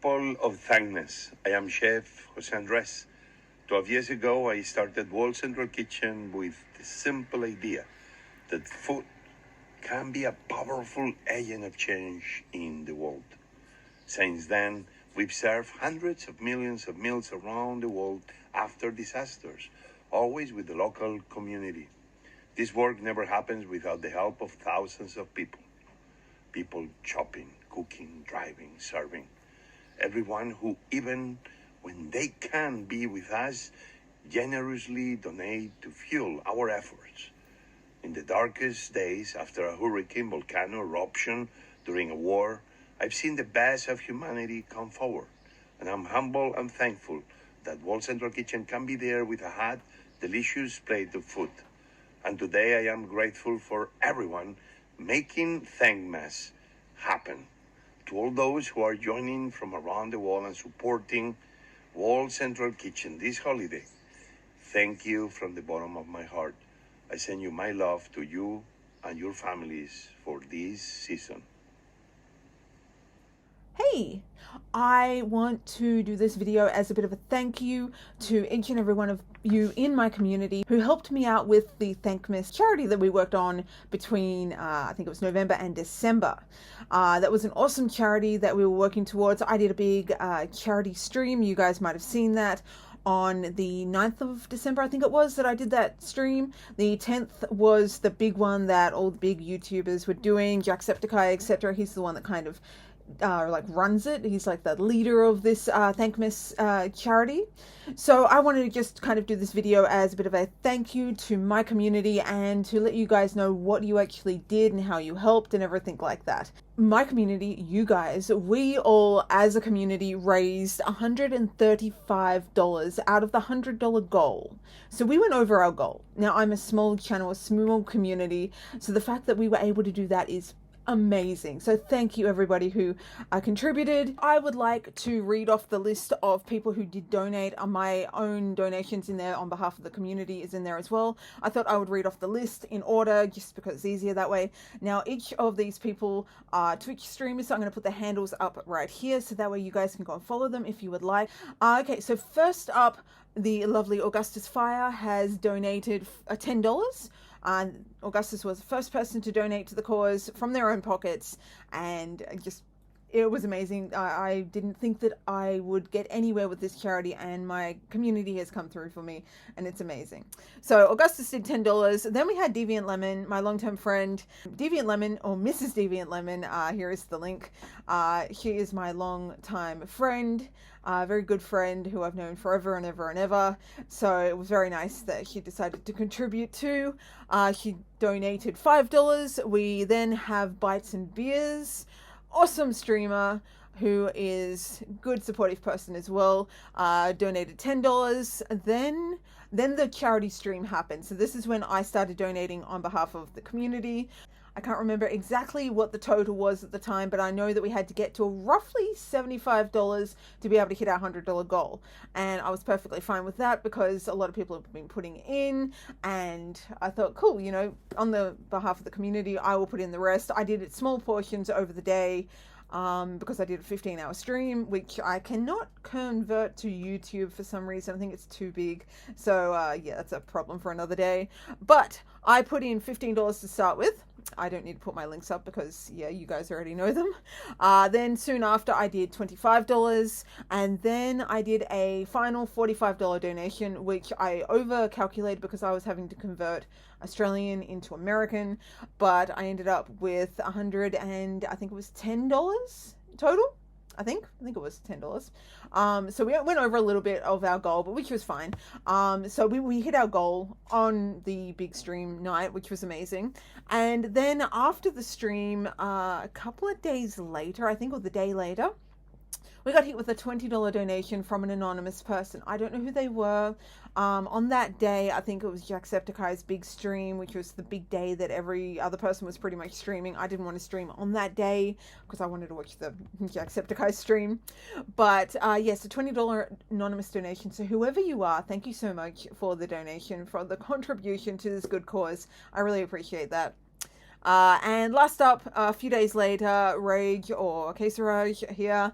people of THANKMAS. I am Chef Jose Andres. 12 years ago, I started World Central Kitchen with the simple idea that food can be a powerful agent of change in the world. Since then, we've served hundreds of millions of meals around the world after disasters, always with the local community. This work never happens without the help of thousands of people. People chopping, cooking, driving, serving. Everyone who, even when they can't be with us, generously donate to fuel our efforts. In the darkest days after a hurricane, volcano eruption, during a war, I've seen the best of humanity come forward. And I'm humble and thankful that World Central Kitchen can be there with a hot, delicious plate of food. And today I am grateful for everyone making THANKMAS happen. To all those who are joining from around the world and supporting World Central Kitchen this holiday, thank you from the bottom of my heart. I send you my love to you and your families for this season. Hey, I want to do this video as a bit of a thank you to each and every one of you in my community who helped me out with the THANKMAS charity that we worked on between, I think it was November and December. That was an awesome charity that we were working towards. I did a big charity stream. You guys might have seen that on the 9th of December, I think it was, that I did that stream. The 10th was the big one that all the big YouTubers were doing, Jacksepticeyes, etc. He's the one that kind of like runs it. He's like the leader of this THANKMAS charity. So I wanted to just kind of do this video as a bit of a thank you to my community and to let you guys know what you actually did and how you helped and everything like that. My community, you guys, we all as a community raised $135 out of the $100 goal. So we went over our goal. Now I'm a small channel, a small community, so the fact that we were able to do that is amazing. So thank you everybody who contributed. I would like to read off the list of people who did donate. My own donations in there on behalf of the community is in there as well. I thought I would read off the list in order just because it's easier that way. Now each of these people are Twitch streamers, so I'm going to put the handles up right here so that way you guys can go and follow them if you would like. Okay, so first up, the lovely Augustus Fire has donated $10. Augustus was the first person to donate to the cause from their own pockets, and just it was amazing. I didn't think that I would get anywhere with this charity, and my community has come through for me, and it's amazing. So Augustus did $10. Then we had Deviant Lemon, my long-term friend. Deviant Lemon, or Mrs. Deviant Lemon, here is the link. She is my long-time friend. Very good friend who I've known forever and ever and ever. So it was very nice that she decided to contribute too. She donated $5. We then have Bites and Beers, awesome streamer who is good supportive person as well, donated $10. Then the charity stream happened. So this is when I started donating on behalf of the community. I can't remember exactly what the total was at the time, but I know that we had to get to roughly $75 to be able to hit our $100 goal. And I was perfectly fine with that because a lot of people have been putting in, and I thought, cool, you know, on the behalf of the community, I will put in the rest. I did it small portions over the day because I did a 15-hour stream, which I cannot convert to YouTube for some reason. I think it's too big. So yeah, that's a problem for another day. But I put in $15 to start with. I don't need to put my links up because, yeah, you guys already know them. Then soon after I did $25, and then I did a final $45 donation, which I over-calculated because I was having to convert Australian into American, but I ended up with $100 and I think it was $10 total. I think it was $10. So we went over a little bit of our goal, but which was fine. So we hit our goal on the big stream night, which was amazing. And then after the stream, a couple of days later, I think, or the day later, we got hit with a $20 donation from an anonymous person. I don't know who they were. On that day, I think it was Jacksepticeyes' big stream, which was the big day that every other person was pretty much streaming. I didn't want to stream on that day because I wanted to watch the Jacksepticeyes stream. But yes, a $20 anonymous donation. So whoever you are, thank you so much for the donation, for the contribution to this good cause. I really appreciate that. And last up, a few days later, Rage or Kesaraj here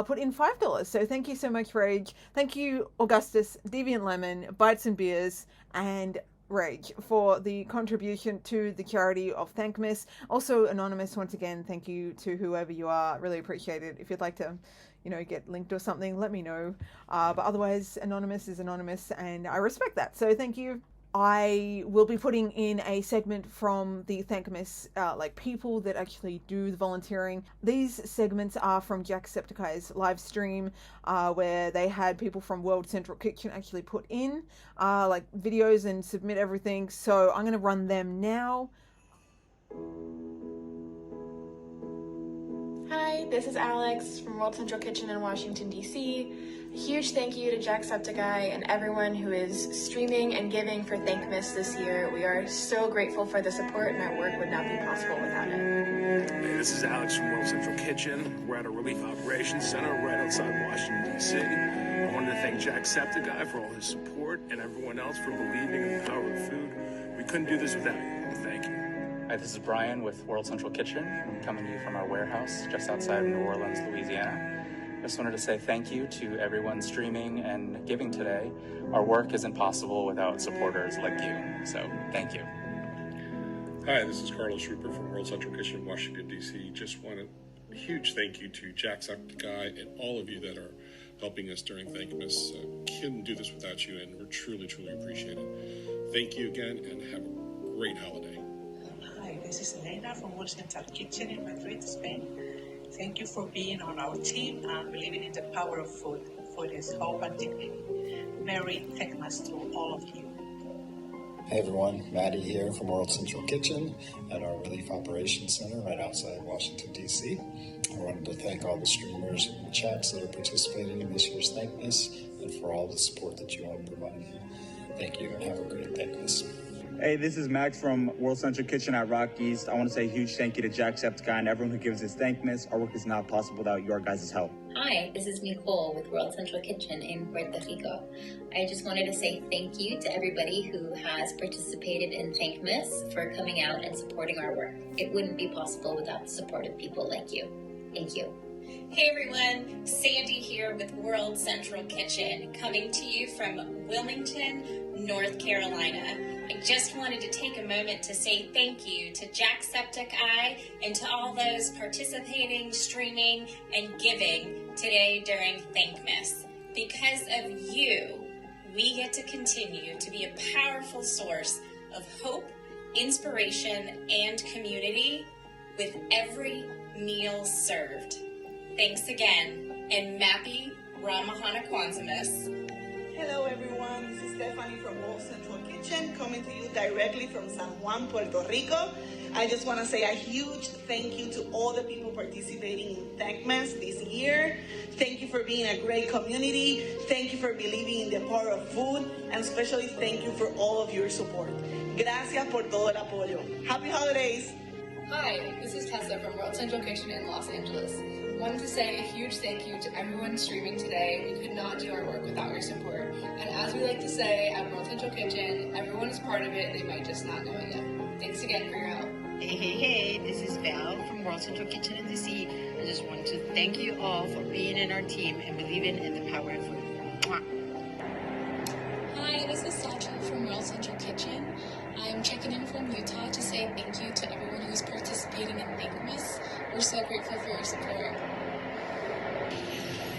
put in $5. So thank you so much, Rage. Thank you, Augustus, Deviant Lemon, Bites and Beers, and Rage for the contribution to the charity of THANKMAS. Also, Anonymous, once again, thank you to whoever you are. Really appreciate it. If you'd like to, get linked or something, let me know. But otherwise, Anonymous is Anonymous, and I respect that. So thank you. I will be putting in a segment from the THANKMAS, people that actually do the volunteering. These segments are from Jacksepticeyes live stream, where they had people from World Central Kitchen actually put in, videos and submit everything. So I'm going to run them now. Hi, this is Alex from World Central Kitchen in Washington, D.C. A huge thank you to Jacksepticeye and everyone who is streaming and giving for THANKMAS this year. We are so grateful for the support, and our work would not be possible without it. Hey, this is Alex from World Central Kitchen. We're at a Relief Operations Center right outside Washington, D.C. I wanted to thank Jacksepticeye for all his support and everyone else for believing in the power of food. We couldn't do this without you. Thank you. Hi, this is Brian with World Central Kitchen. I'm coming to you from our warehouse just outside of New Orleans, Louisiana. I just wanted to say thank you to everyone streaming and giving today. Our work isn't possible without supporters like you, so thank you. Hi, this is Carlos Rupert from World Central Kitchen, Washington, D.C. Just want a huge thank you to Jacksepticeye and all of you that are helping us during THANKMAS. Couldn't do this without you, and we're truly, truly appreciate it. Thank you again, and have a great holiday. Hi, this is Elena from World Central Kitchen in Madrid, Spain. Thank you for being on our team and believing in the power of food. Food is hope and dignity. Merry THANKMAS to all of you. Hey everyone, Maddie here from World Central Kitchen at our Relief Operations Center right outside Washington, D.C. I wanted to thank all the streamers and the chats that are participating in this year's THANKMAS and for all the support that you all provided. Thank you and have a great THANKMAS. Hey, this is Max from World Central Kitchen at Rock East. I want to say a huge thank you to Jacksepticeye and everyone who gives us THANKMAS. Our work is not possible without your guys' help. Hi, this is Nicole with World Central Kitchen in Puerto Rico. I just wanted to say thank you to everybody who has participated in THANKMAS for coming out and supporting our work. It wouldn't be possible without the support of people like you. Thank you. Hey everyone, Sandy here with World Central Kitchen, coming to you from Wilmington, North Carolina. I just wanted to take a moment to say thank you to Jacksepticeye and to all those participating, streaming, and giving today during THANKMAS. Because of you, we get to continue to be a powerful source of hope, inspiration, and community with every meal served. Thanks again, and Mappy Ramahana Kwanzaamas. Hello everyone, this is Stephanie from World Central Kitchen, coming to you directly from San Juan, Puerto Rico. I just want to say a huge thank you to all the people participating in THANKMAS this year. Thank you for being a great community. Thank you for believing in the power of food, and especially thank you for all of your support. Gracias por todo el apoyo. Happy holidays. Hi, this is Tessa from World Central Kitchen in Los Angeles. Wanted to say a huge thank you to everyone streaming today. We could not do our work without your support. And as we like to say at World Central Kitchen, everyone is part of it, they might just not know it yet. Thanks again for your help. Hey, this is Val from World Central Kitchen in DC. I just want to thank you all for being in our team and believing in the power of food. Mwah. Hi, this is Sacha from World Central Kitchen. I'm checking in from Utah to say thank you to everyone who's participating in THANKMAS. We're so grateful for your support.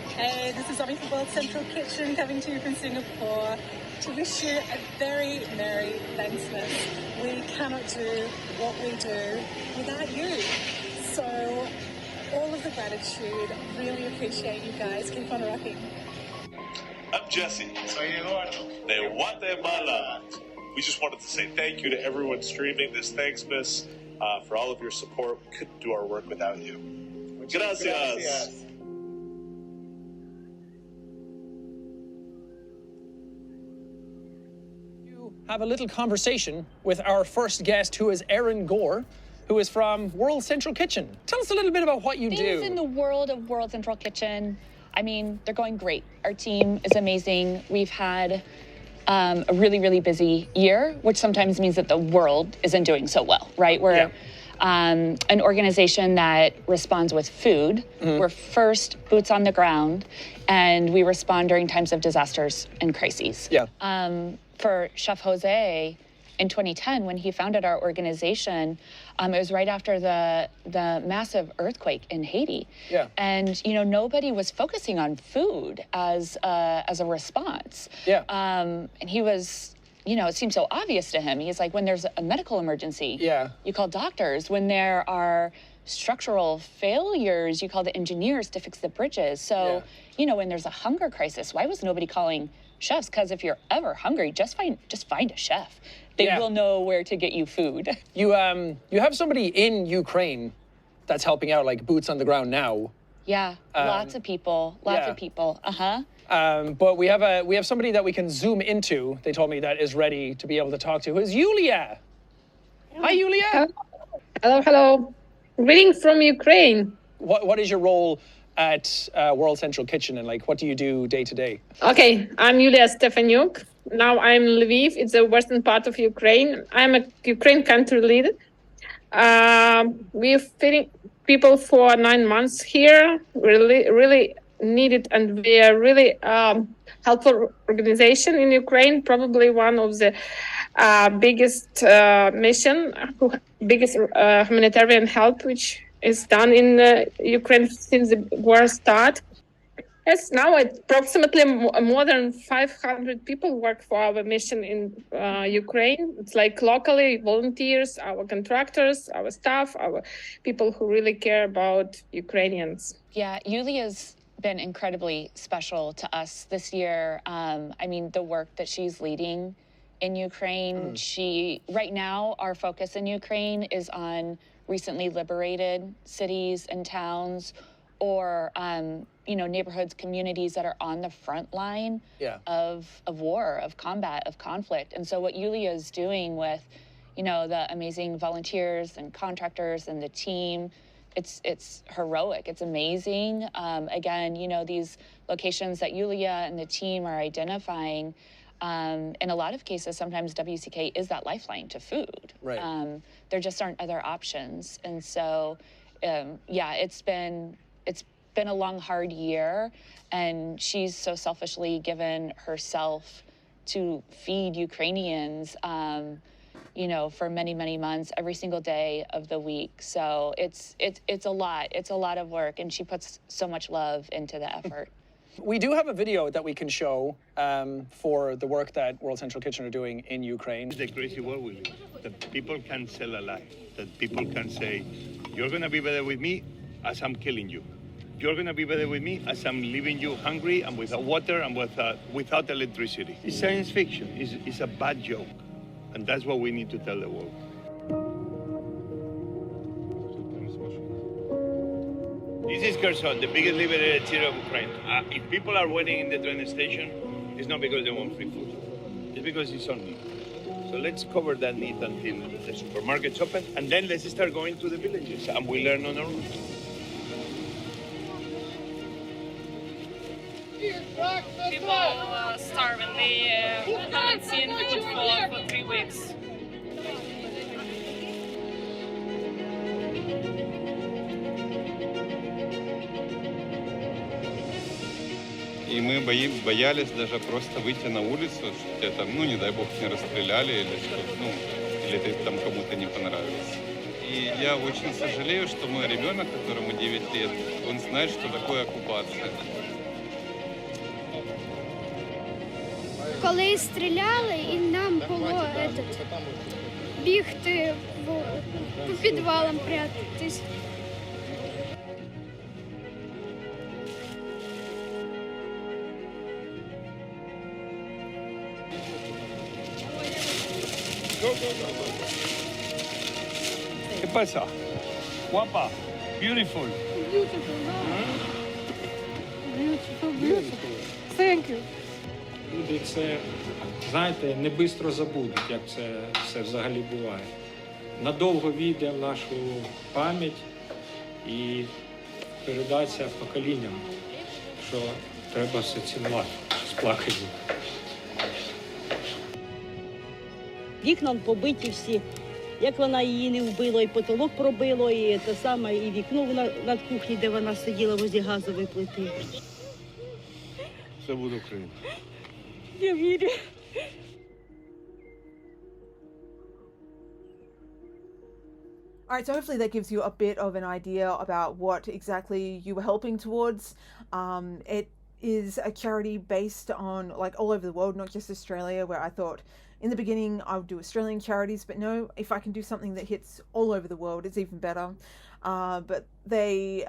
Hey, this is Ami from World Central Kitchen coming to you from Singapore to wish you a very Merry THANKMAS. We cannot do what we do without you. So all of the gratitude, really appreciate you guys. Keep on rocking. I'm Jesse. De Guatemala. We just wanted to say thank you to everyone streaming this THANKMAS for all of your support. We couldn't do our work without you. Gracias. Have a little conversation with our first guest, who is Erin Gore, who is from World Central Kitchen. Tell us a little bit about what you do. Things in the world of World Central Kitchen, I mean, they're going great. Our team is amazing. We've had a really, really busy year, which sometimes means that the world isn't doing so well, right? We're an organization that responds with food. We're first boots on the ground, and we respond during times of disasters and crises. Yeah. For Chef Jose, in 2010, when he founded our organization, it was right after the massive earthquake in Haiti. Yeah. And, you know, nobody was focusing on food as a response. Yeah. And he was, you know, it seemed so obvious to him. He's like, when there's a medical emergency, you call doctors. When there are structural failures, you call the engineers to fix the bridges. So, you know, when there's a hunger crisis, why was nobody calling chefs? Because if you're ever hungry, just find a chef. They will know where to get you food. You have somebody in Ukraine that's helping out, like boots on the ground now. Yeah, lots of people. But we have somebody that we can zoom into. They told me that is ready to be able to talk to. Who is Yulia? Hi, Yulia. Hello, hello. Greetings from Ukraine. What is your role at World Central Kitchen, and like what do you do day to day? Okay, I'm Yulia Stefanyuk. Now I'm in Lviv. It's the western part of Ukraine. I'm a Ukraine country lead. We're feeding people for 9 months here. Really needed, and we are really helpful organization in Ukraine. Probably one of the biggest biggest humanitarian help which is done in Ukraine since the war started. Yes, now approximately more than 500 people work for our mission in Ukraine. It's like locally volunteers, our contractors, our staff, our people who really care about Ukrainians. Yeah, Yulia's been incredibly special to us this year. I mean, the work that she's leading in Ukraine, right now, our focus in Ukraine is on recently liberated cities and towns, or you know, neighborhoods, communities that are on the front line of war, of combat, of conflict. And so what Yulia is doing with, you know, the amazing volunteers and contractors and the team, it's heroic, it's amazing. Again, you know, these locations that Yulia and the team are identifying, in a lot of cases, sometimes WCK is that lifeline to food. Right. There just aren't other options. And so, yeah, it's been a long, hard year, and she's so selfishly given herself to feed Ukrainians, you know, for many, many months, every single day of the week. So it's a lot. It's a lot of work, and she puts so much love into the effort. We do have a video that we can show for the work that World Central Kitchen are doing in Ukraine. The crazy world we live, that people can sell a lie, that people can say, you're going to be better with me as I'm killing you. You're going to be better with me as I'm leaving you hungry and without water and without electricity. It's science fiction. It's a bad joke. And that's what we need to tell the world. This is Kherson, the biggest liberated city of Ukraine. If people are waiting in the train station, it's not because they want free food. It's because it's on need. So let's cover that need until the supermarkets open, and then let's start going to the villages, and we learn on our own. People are starving. They haven't seen food for 3 weeks. И мы боялись даже просто выйти на улицу, что тебя там, ну, не дай бог, не расстреляли или что, ну, или ты там кому-то не понравился. И я очень сожалею, что мой ребенок, которому 9 лет, он знает, что такое оккупация. Коли стріляли, і нам було бігти по підвалам, прятатись. ¿Qué pasa? Guapa, beautiful. Beautiful, beautiful, beautiful. Thank you. Люди це, знаєте, не швидко забудуть, як це все взагалі буває. Надовго війде в нашу пам'ять і передаться поколінням, що треба все цінувати, сплакати. Вікна побиті всі, як вона її не вбило, і потолок пробило, і те саме, і вікно над кухні, де вона сиділа возле газової плити. Все буде Україна. Я вірю. All right, so hopefully that gives you a bit of an idea about what exactly you were helping towards. It is a charity based on like all over the world, not just Australia, where I thought in the beginning I would do Australian charities, but no, if I can do something that hits all over the world, it's even better. But they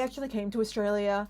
actually came to Australia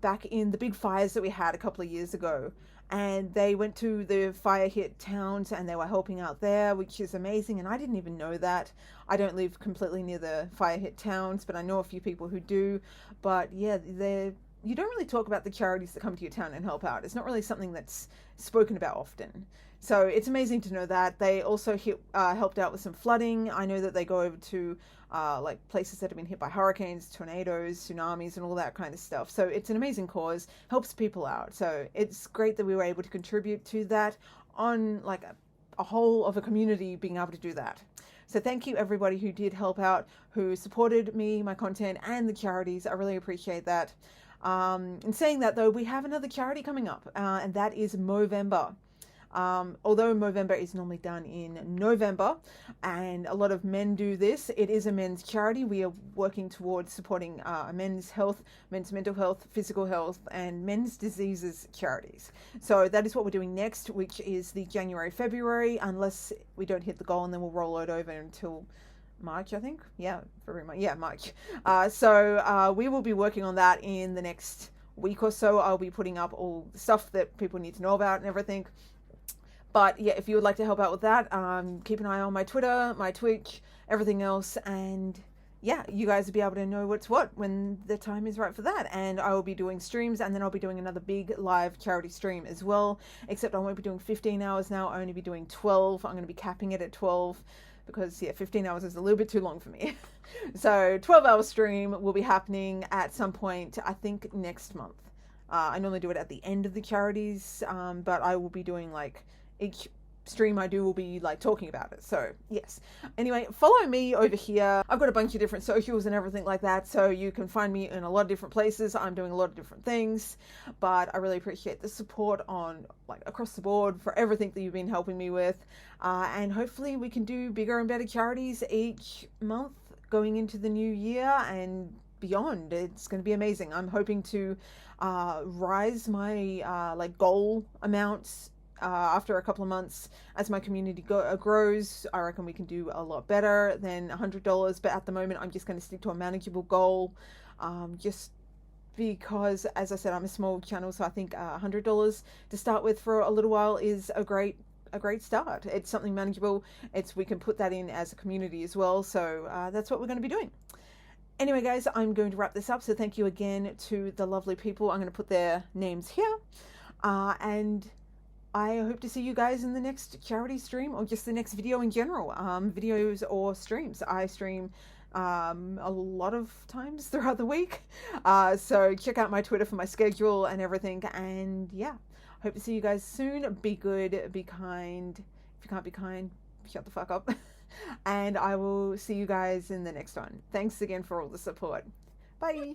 back in the big fires that we had a couple of years ago. And they went to the fire hit towns and they were helping out there, which is amazing. And I didn't even know that. I don't live completely near the fire hit towns, but I know a few people who do. But yeah, you don't really talk about the charities that come to your town and help out. It's not really something that's spoken about often. So it's amazing to know that. They also helped out with some flooding. I know that they go over to like places that have been hit by hurricanes, tornadoes, tsunamis, and all that kind of stuff. So it's an amazing cause, helps people out. So it's great that we were able to contribute to that on like a whole of a community being able to do that. So thank you everybody who did help out, who supported me, my content, and the charities. I really appreciate that. In saying that though, we have another charity coming up, and that is Movember. Although Movember is normally done in November, and a lot of men do this, it is a men's charity. We are working towards supporting men's health, men's mental health, physical health, and men's diseases charities. So that is what we're doing next, which is the January, February, unless we don't hit the goal, and then we'll roll it over until March, I think. Yeah, February, March. Yeah, March. So we will be working on that in the next week or so. I'll be putting up all the stuff that people need to know about and everything. But yeah, if you would like to help out with that, keep an eye on my Twitter, my Twitch, everything else. And yeah, you guys will be able to know what's what when the time is right for that. And I will be doing streams, and then I'll be doing another big live charity stream as well. Except I won't be doing 15 hours now. I'll only be doing 12. I'm going to be capping it at 12 because yeah, 15 hours is a little bit too long for me. So 12-hour stream will be happening at some point, I think next month. I normally do it at the end of the charities, but I will be doing like each stream I do will be like talking about it. So yes. Anyway, follow me over here. I've got a bunch of different socials and everything like that, so you can find me in a lot of different places. I'm doing a lot of different things, but I really appreciate the support on like across the board for everything that you've been helping me with. And hopefully we can do bigger and better charities each month going into the new year and beyond. It's going to be amazing. I'm hoping to rise my like goal amounts after a couple of months as my community grows. I reckon we can do a lot better than $100, but at the moment I'm just going to stick to a manageable goal, just because, as I said, I'm a small channel, so I think $100 to start with for a little while is a great start. It's something manageable. We can put that in as a community as well, so that's what we're going to be doing. Anyway guys, I'm going to wrap this up, so thank you again to the lovely people. I'm going to put their names here, and I hope to see you guys in the next charity stream, or just the next video in general, videos or streams. I stream a lot of times throughout the week, so check out my Twitter for my schedule and everything. And yeah, hope to see you guys soon. Be good, be kind. If you can't be kind, shut the fuck up. And I will see you guys in the next one. Thanks again for all the support. Bye.